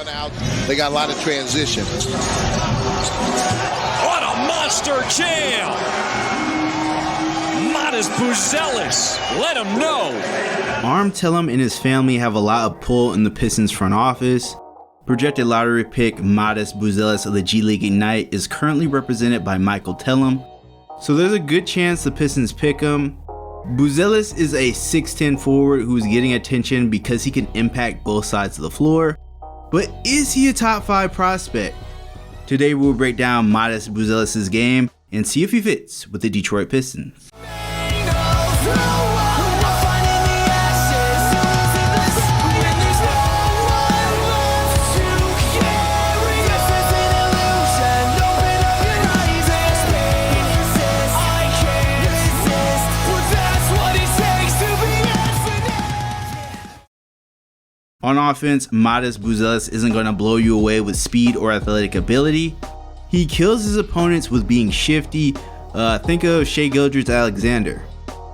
run out. They got a lot of transition. What a monster jam! Matas Buzelis, let him know. Arm Tellem and his family have a lot of pull in the Pistons front office. Projected lottery pick Matas Buzelis of the G League Ignite is currently represented by Michael Tellem, so there's a good chance the Pistons pick him. Buzelis is a 6'10 forward who's getting attention because he can impact both sides of the floor, but is he a top 5 prospect? Today we'll break down Matas Buzelis' game and see if he fits with the Detroit Pistons. On offense, Matas Buzelis isn't going to blow you away with speed or athletic ability. He kills his opponents with being shifty. Think of Shai Gilgeous-Alexander.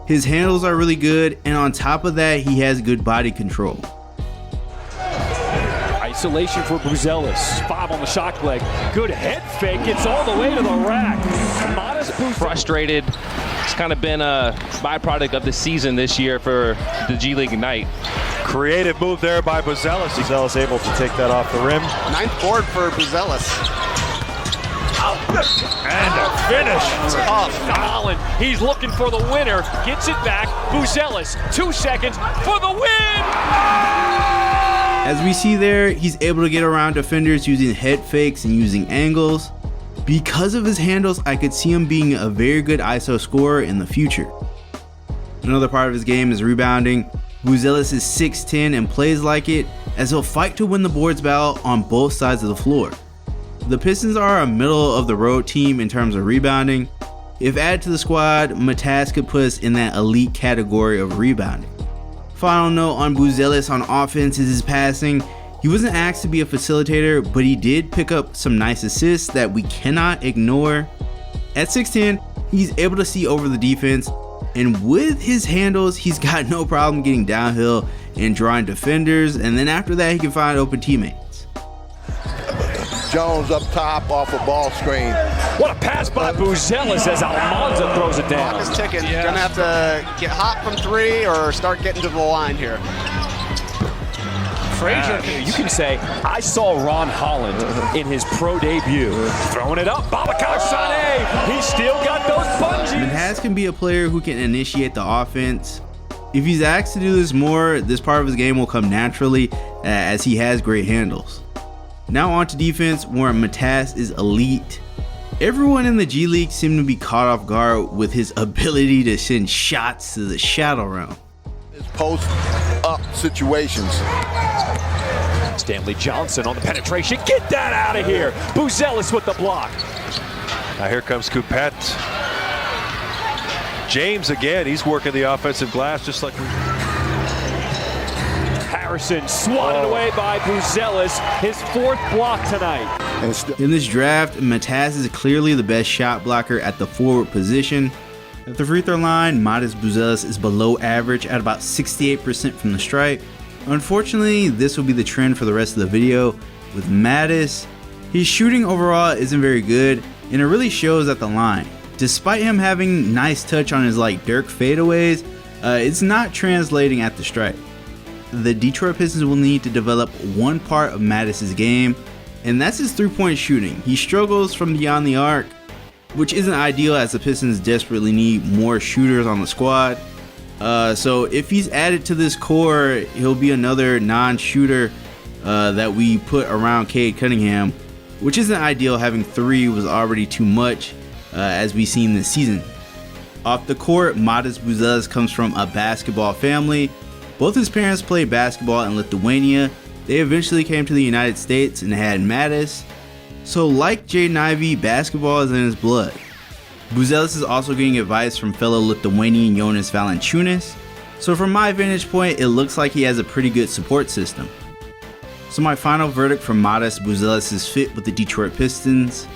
His handles are really good, and on top of that, he has good body control. Isolation for Buzelis. 5 on the shot leg. Good head fake. Gets all the way to the rack. Matas Buzelis. Frustrated. It's kind of been a byproduct of the season this year for the G League Ignite. Creative move there by Buzelis. Buzelis able to take that off the rim. 9th board for Buzelis. And a finish. Tough. Holland. He's looking for the winner. Gets it back. Buzelis. 2 seconds for the win. As we see there, he's able to get around defenders using head fakes and using angles. Because of his handles, I could see him being a very good ISO scorer in the future. Another part of his game is rebounding. Buzelis is 6'10 and plays like it, as he'll fight to win the boards battle on both sides of the floor. The Pistons are a middle of the road team in terms of rebounding. If added to the squad, Matas could put us in that elite category of rebounding. Final note on Buzelis on offense is his passing. He wasn't asked to be a facilitator, but he did pick up some nice assists that we cannot ignore. At 6'10, he's able to see over the defense, and with his handles, he's got no problem getting downhill and drawing defenders, and then after that, he can find open teammates. Jones up top off a ball screen. What a pass by Buzelis as Almanza throws it down. Clock is ticking. You're going to have to get hot from 3 or start getting to the line here. Frazier, you can say, I saw Ron Holland in his pro debut. Throwing it up, Babacar Sané. He's still got those bungees. Matas can be a player who can initiate the offense. If he's asked to do this more, this part of his game will come naturally as he has great handles. Now on to defense, where Matas is elite. Everyone in the G League seemed to be caught off guard with his ability to send shots to the shadow realm. His post-up situations. Stanley Johnson on the penetration. Get that out of here. Buzelis with the block. Now here comes Coupette. James again, he's working the offensive glass just like... Harrison swatted away by Buzelis. His 4th block tonight. In this draft, Matas is clearly the best shot blocker at the forward position. At the free throw line, Matas Buzelis is below average at about 68% from the stripe. Unfortunately, this will be the trend for the rest of the video. With Matas, his shooting overall isn't very good, and it really shows at the line. Despite him having nice touch on his Dirk fadeaways, it's not translating at the stripe. The Detroit Pistons will need to develop one part of Matas' game, and that's his 3-point shooting. He struggles from beyond the arc, which isn't ideal as the Pistons desperately need more shooters on the squad. So if he's added to this core, he'll be another non-shooter that we put around Cade Cunningham, which isn't ideal. Having 3 was already too much, as we've seen this season. Off the court, Matas Buzelis comes from a basketball family. Both his parents played basketball in Lithuania. They eventually came to the United States and had Matas. So like Jaden Ivey, basketball is in his blood. Buzelis is also getting advice from fellow Lithuanian Jonas Valanciunas. So from my vantage point, it looks like he has a pretty good support system. So my final verdict for Matas Buzelis' fit with the Detroit Pistons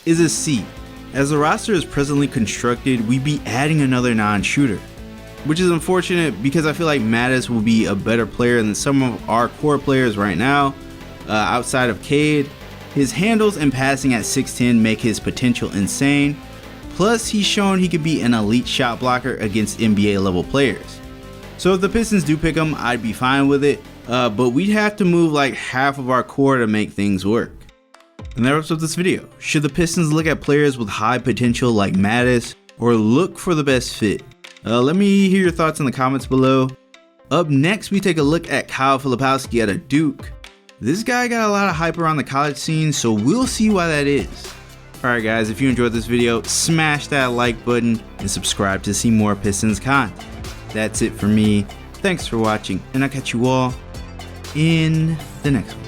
is a C. As the roster is presently constructed, we'd be adding another non-shooter, which is unfortunate because I feel like Matas will be a better player than some of our core players right now, outside of Cade. His handles and passing at 6'10 make his potential insane. Plus, he's shown he could be an elite shot blocker against NBA level players. So if the Pistons do pick him, I'd be fine with it, but we'd have to move like half of our core to make things work. And that wraps up this video. Should the Pistons look at players with high potential like Matas, or look for the best fit? Let me hear your thoughts in the comments below. Up next, we take a look at Kyle Filipowski out of Duke. This guy got a lot of hype around the college scene, so we'll see why that is. Alright guys, if you enjoyed this video, smash that like button and subscribe to see more Pistons content. That's it for me. Thanks for watching, and I'll catch you all in the next one.